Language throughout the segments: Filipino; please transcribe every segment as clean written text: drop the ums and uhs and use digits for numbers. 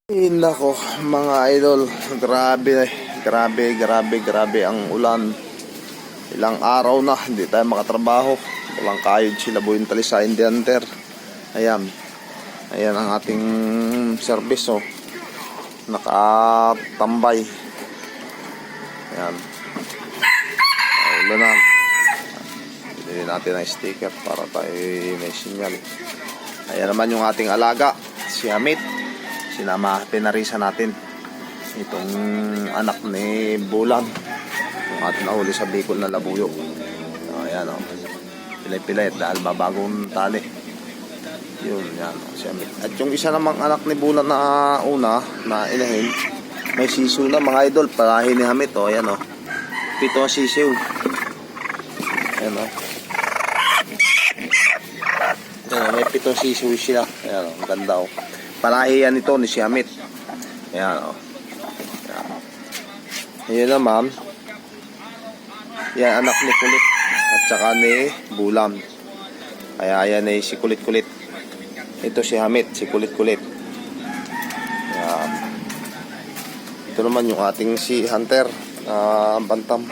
Nako mga idol, grabe ang ulan. Ilang araw na hindi tayo makatrabaho. Walang kayod sila buhin tali sa Indian Ter. Ayan ang ating service, oh. Nakatambay. Ayan, ulan na. Bili natin ang sticker para tayo may sinyal. Ayan naman yung ating alaga, si Amit. Pinarisa natin itong anak ni Bulan, yung ating nahuli sa Bicol na labuyo. Ayan, oh. Pilay-pilay dahil babagong tali. Yun, yan, oh, si Amit. At yung isa namang anak ni Bulan na una na inahin, may sisiw na mga idol, parahin ni Amit, oh. Ayan, oh. 7 ang sisiw. Ayan, oh. Ayan, may 7 sisiw sila. Ayan, oh, ang ganda, oh. Palahi yan ito ni si Amit. Ayan, o. Ayan naman. Yan anak ni Kulit at saka ni Bulam. Kaya yan ay si Kulit-Kulit. Ito si Amit, si Kulit-Kulit. Ayan. Ito naman yung ating si Hunter na bantam.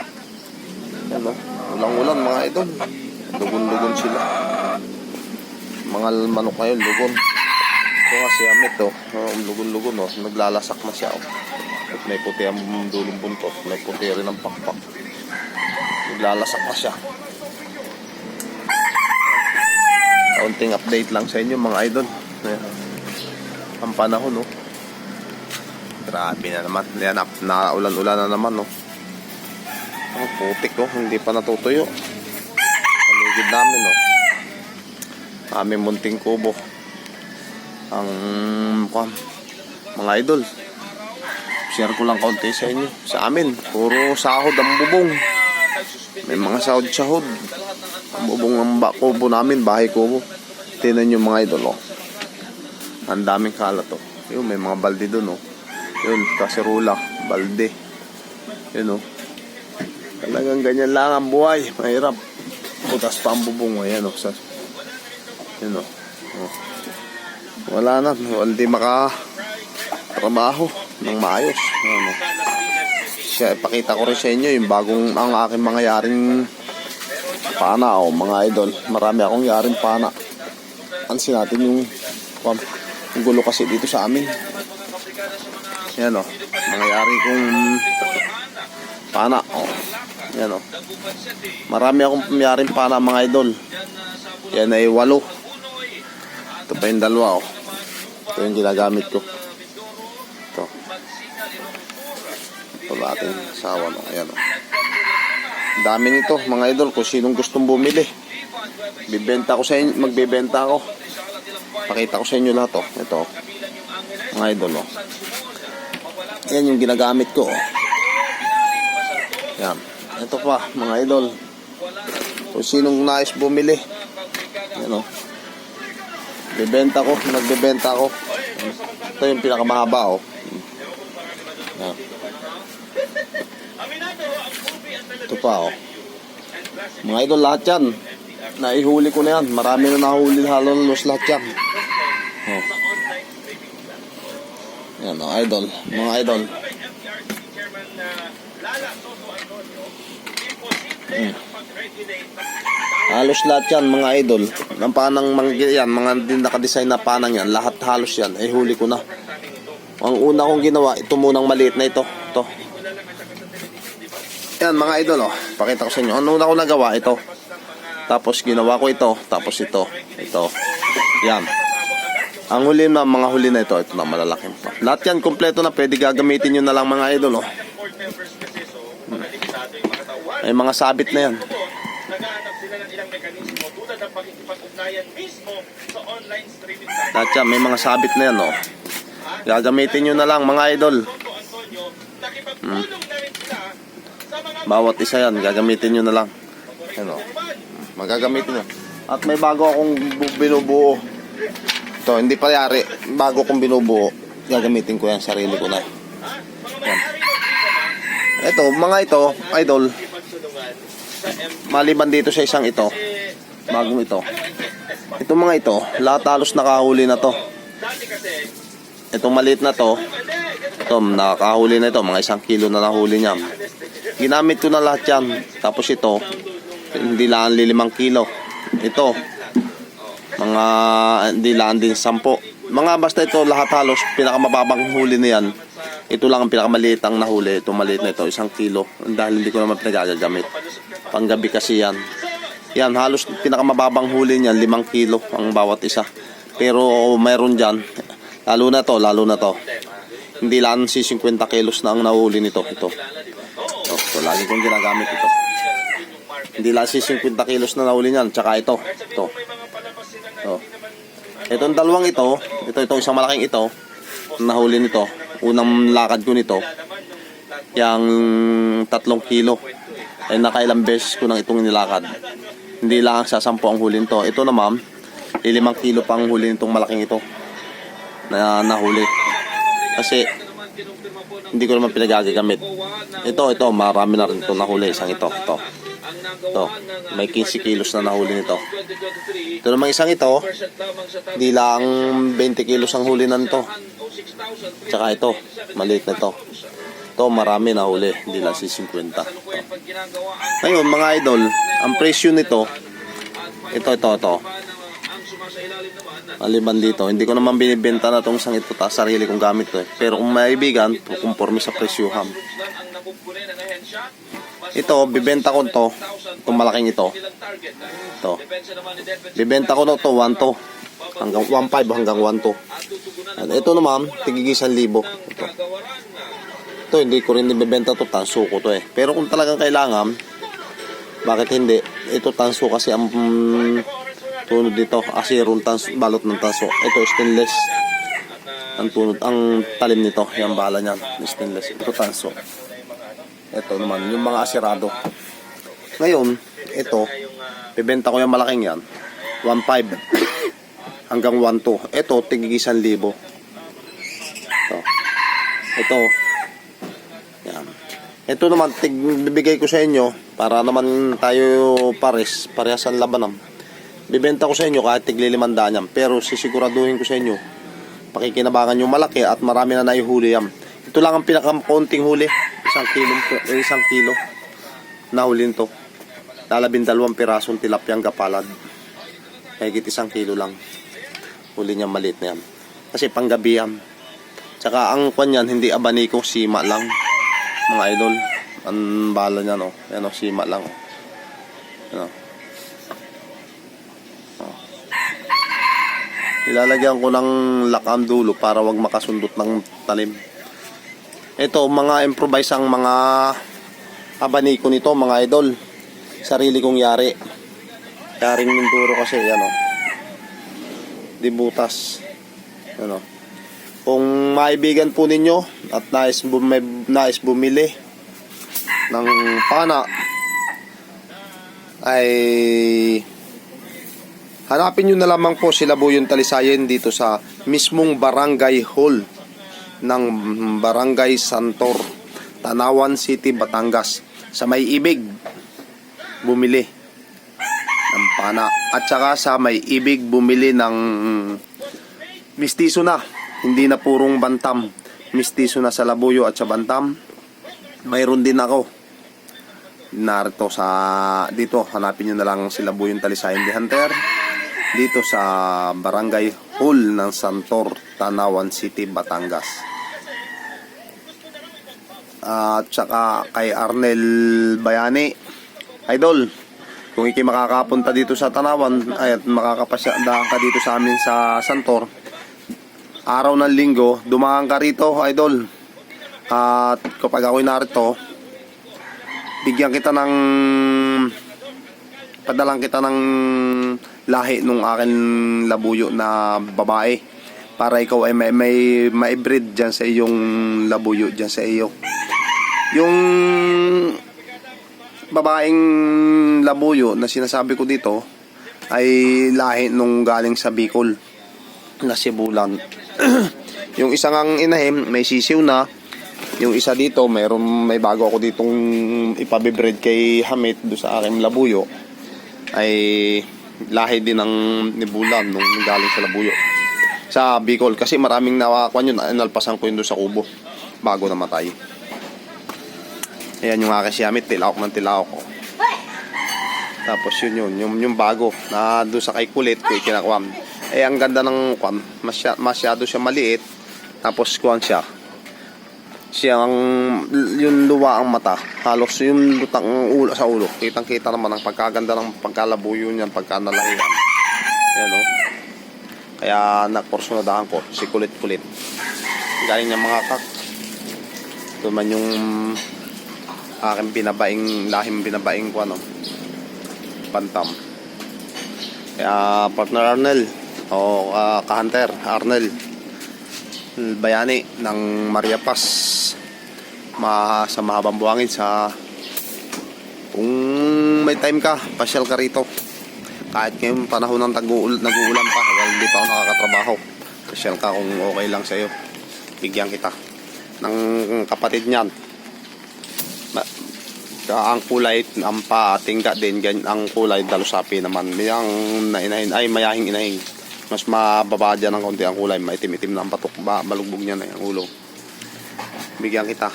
Ayan, o. Ulang-ulang mga idol. Lugon-lugon sila. Mga manok ngayon, lugon. Ito nga si Amit, oh. Lugon-lugon, oh. Naglalasak na siya, oh. At may puti ang dulong buntot. May puti rin ang pakpak. Naglalasak na siya. Kaunting update lang sa inyo mga idol. Ayan. Ang panahon, oh. Grabe na naman. Ayan, na ulan-ulan na naman, oh. Ang putik, oh. Hindi pa natutuyo. Paligid namin, oh. Aming munting kubo. Ang mga idol, share ko lang kaunti sa inyo. Sa amin, puro sahod ang bubong. May mga sahod-sahod. Ang bubong ng kubo namin, bahay kubo. Tingnan nyo mga idol, oh. Ang daming kalat, oh. Yun, may mga balde dun, oh. Yun, kaserula, balde. Yun, oh. Talagang ganyan lang ang buhay. Mahirap. Putas pa ang bubong, oh. Yan, oh. Yun, oh. Oh. Wala na, hindi makatrabaho ng maayos. Ano? Ipakita ko rin sa inyo yung bagong ang aking mga yaring pana, oh, mga idol. Marami akong yaring pana. Pansin natin yung gulo kasi dito sa amin. Yan, oh, mga yari kong pana, oh. Yan, oh. Marami akong yaring pana mga idol. Yan ay 8. Ito pa yung 2, oh. Ito yung ginagamit ko. Ito natin asawa, no? Ayan, oh. Dami nito mga idol. Kung sinong gustong bumili, bibenta ko sa inyo, magbebenta ako. Pakita ko sa inyo lahat, oh. Ito, mga idol, oh. Ayan yung ginagamit ko, oh. Ayan. Ito pa mga idol. Kung sinong nais bumili, ayan, oh. Nagbebenta ko. Ito yung pinakamahaba, oh. Yan. Ito pa, oh. Mga idol, lahat yan naihuli ko na yan. Marami na nahuli, halos lahat yan, oh. Yan, oh, idol. Mga idol, halos lahat yan mga idol. Ang panang yan, mga din nakadesign na panang yan, lahat halos yan ay huli ko na. Ang una kong ginawa, ito munang maliit na ito. Yan mga idol, oh. Pakita ko sa inyo. Ang una kong nagawa, ito. Tapos ginawa ko ito. Tapos ito. Yan. Ang huli na, mga huli na ito. Ito na, malalaking pa. Lahat yan, kompleto na. Pwede gagamitin nyo na lang mga idol, oh. Ay mga sabit na yan. Lahat yan, may mga sabit na yan, oh. Gagamitin nyo na lang mga idol. Bawat isa yan, gagamitin nyo na lang. Yan, oh. Magagamitin nyo. At may bago akong binubuo. Ito, hindi pa yari. Bago akong binubuo, gagamitin ko yan, sarili ko na. Yan. Ito, mga ito, idol, maliban dito sa isang ito, bagong ito. Ito mga ito, lahat halos nakahuli na to. Itong maliit na to, ito, nakakahuli na ito, mga 1 kilo na nahuli niya. Ginamit ko na lahat yan. Tapos ito, hindi lang 5 kilo. Ito, mga hindi lang din 10. Mga basta ito, lahat halos, pinakamababang huli na yan. Ito lang ang pinakamaliit ang nahuli. Ito maliit na ito, 1 kilo. Dahil hindi ko naman pinagagamit. Panggabi kasi yan. Yan, halos pinakamababang huli niyan, 5 kilo ang bawat isa. Pero mayroon dyan, lalo na to. Hindi lang si 50 kilos na ang nahuli nito. Ito. So, lagi kong ginagamit ito. Hindi lang si 50 kilos na nahuli niyan. Tsaka ito. So, itong dalawang ito, isang malaking ito, nahuli nito. Unang lakad ko nito, yung 3 kilo. Ay nakailang beses ko nang itong nilakad. Hindi lang sa 10 ang huli nito. Ito naman, 5 kilo pang huli nitong malaking ito na nahuli. Kasi hindi ko naman pinagagamit. Ito, marami na rin ito nahuli. Isang ito. May 15 kilos na nahuli nito. Ito naman isang ito, hindi lang 20 kilos ang huli na nito. Tsaka ito, maliit na ito. Ito, marami nahuli. Hindi lang si 50. Ngayon, mga idol, ang presyo nito, ito. Maliban dito, hindi ko naman binibenta na itong isang ito, sarili kong gamit to. Pero kung maibigan, kumporme sa presyohan. Ito, bibenta ko to, itong malaking ito. Ito. Bibenta ko to 1.2 hanggang 1.5 hanggang 1.2. Ito naman, tigigis 1,000. Ito, hindi ko rin ibebenta to, tanso ko to eh. Pero kung talagang kailangan, bakit hindi? Ito tanso kasi ang tunod dito, asirong tanso, balot ng tanso. Ito stainless. Ang tunod, ang talim nito, yung bala niyan, stainless. Ito tanso. Ito naman, yung mga asirado. Ngayon, ito, bibenta ko yung malaking yan, 1.5 hanggang 1.2. Ito, tigigis 1,000. Ito. Yan. Ito naman, bibigay ko sa inyo para naman tayo parehas ang labanan. Bibenta ko sa inyo kahit tigli 500 yan. Pero sisiguraduhin ko sa inyo, pakikinabangan yung malaki at marami na naihuli yan. Ito lang ang pinakakunting huli. 1 kilo na huli nito. 12 pirasong tilapyang gapalad. Higit 1 kilo lang. Huli niya maliit na yan. Kasi panggabi yan. Tsaka ang kwan yan, hindi abaniko, sima lang. Mga idol. Ang bala niya, no? Yan, sima lang. Yan, ilalagyan ko ng lakam dulo para wag makasundot ng talim. Ito, mga improvise ang mga abaniko nito, mga idol. Sarili kong yari. Yaring Minduro kasi, yan o. Di butas. Yan o. Kung maibigan po ninyo at nais bumili ng pana, ay hanapin nyo na lamang po sila Buyong Talisayen dito sa mismong barangay hall ng Barangay Santor, Tanawan City, Batangas. Sa May Ibig, bumili ng pana. At saka sa May Ibig, bumili ng mistiso na. Hindi na purong bantam. Mistiso na sa labuyo at sa bantam. Mayroon din ako. Narito dito, hanapin nyo na lang sila Buyong Talisayen the Hunter. Dito sa Barangay Hall ng Santor, Tanawan City, Batangas. At saka kay Arnel Bayani, idol, kung ikay makakapunta dito sa Tanawan ay makakapasya ka dito sa amin sa Santor, araw ng linggo, dumaan ka rito, idol. At kapag ako'y narito, padalang kita ng lahi nung akin labuyo na babae para ikaw ay may breed dyan sa iyong labuyo dyan sa iyo. Yung babaeng labuyo na sinasabi ko dito ay lahi nung galing sa Bicol na Sibulan. Yung isang ang inahim may sisiw na. Yung isa dito may bago ako ditong ipabibreed kay Hamit do sa aking labuyo ay lahi din ng Nibulan nung galing sa labuyo. sa Bicol. Kasi maraming nakakuan yun. Inalpasan ko yun doon sa kubo bago namatay. Ayan yung aking siyamit. Tilaok ng tilaok ko. Tapos yun. Yung bago na doon sa kay kulit. Kinakuan. Ang ganda ng kuan. Masyado siya maliit. Tapos kuan siya. Yung luwa ang mata. Halos yung lutang ulo sa ulo. Kitang-kita naman ang pagkaganda ng pagkalabuyo niyan. Pagkanalahiyan. Ayan o. Kaya nakursunadahan ko. Si kulit-kulit. Galing niya mga kak. Ito man yung aking lahim binabaing ko ano. Bantam. Kaya partner Arnel. O ka-hunter Arnel. Bayani ng Maria Paz sa mahabang buhangin sa kung may time ka pasyal ka rito kahit ngayong panahon ng nag-uulan pa hindi pa ako nakakatrabaho pasyal ka kung okay lang sa'yo bigyan kita ng kapatid niyan ang kulay ang paatingga din ang kulay dalusapi naman yung nainahin ay mayahing inahing mas mababa dyan ng konti ang kulay. Maitim-itim na ang patok. Balugbog niya na yung ulo. Bigyan kita.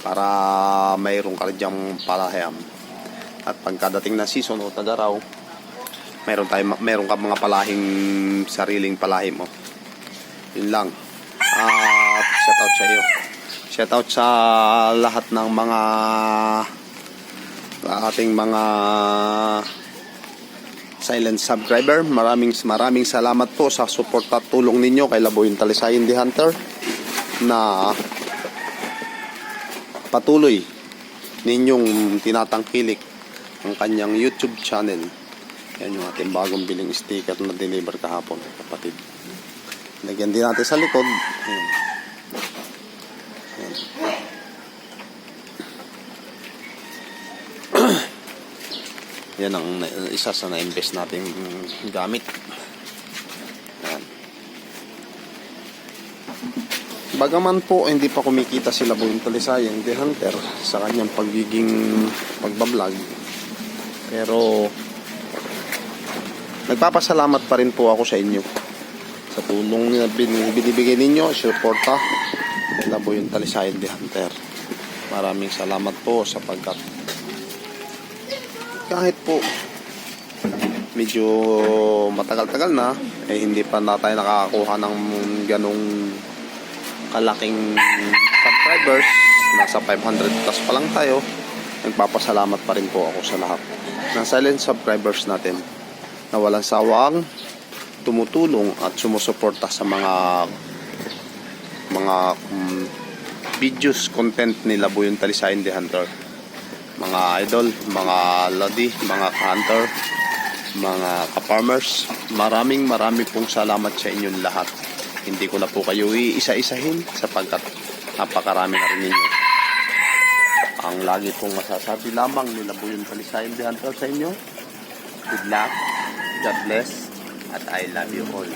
Para mayroong ka dyang palahim. At pagkadating na season o tagaraw, mayroon ka mga palahing sariling palahim mo. Yun lang. At shout out sa iyo. Shout out sa lahat ng mga ating mga silent subscriber. Maraming salamat po sa support at tulong ninyo kay Laboy Talisayin the Hunter na patuloy ninyong tinatangkilik ang kanyang YouTube channel. Yan yung ating bagong biling sticker na deliver kahapon, kapatid. Lagyan din natin sa likod. Ayan. Ayan. Yan ang isa sa na-invest nating gamit. Ayan. Bagaman po hindi pa kumikita si Laboy Talisayin the Hunter sa kanyang pagiging pagbablog, pero nagpapasalamat pa rin po ako sa inyo sa tulong na binibigay ninyo, suporta kay Laboy Talisayin the Hunter. Maraming salamat po sapagkat kahit po medyo matagal-tagal na hindi pa na tayo nakakakuha ng ganong kalaking subscribers, nasa 500 plus pa lang tayo. Nagpapasalamat pa rin po ako sa lahat ng silent subscribers natin na walang sawang tumutulong at sumusuporta sa mga videos, content ni Laboy Talisayin the Hunter. Mga idol, mga lodi, mga hunter, mga ka-farmers, marami pong salamat sa inyong lahat. Hindi ko na po kayo iisa-isahin sapagkat napakarami na rin ninyo. Ang lagi pong masasabi lamang ni Laboy Talisayin the Hunter sa inyo, good luck, God bless, at I love you all.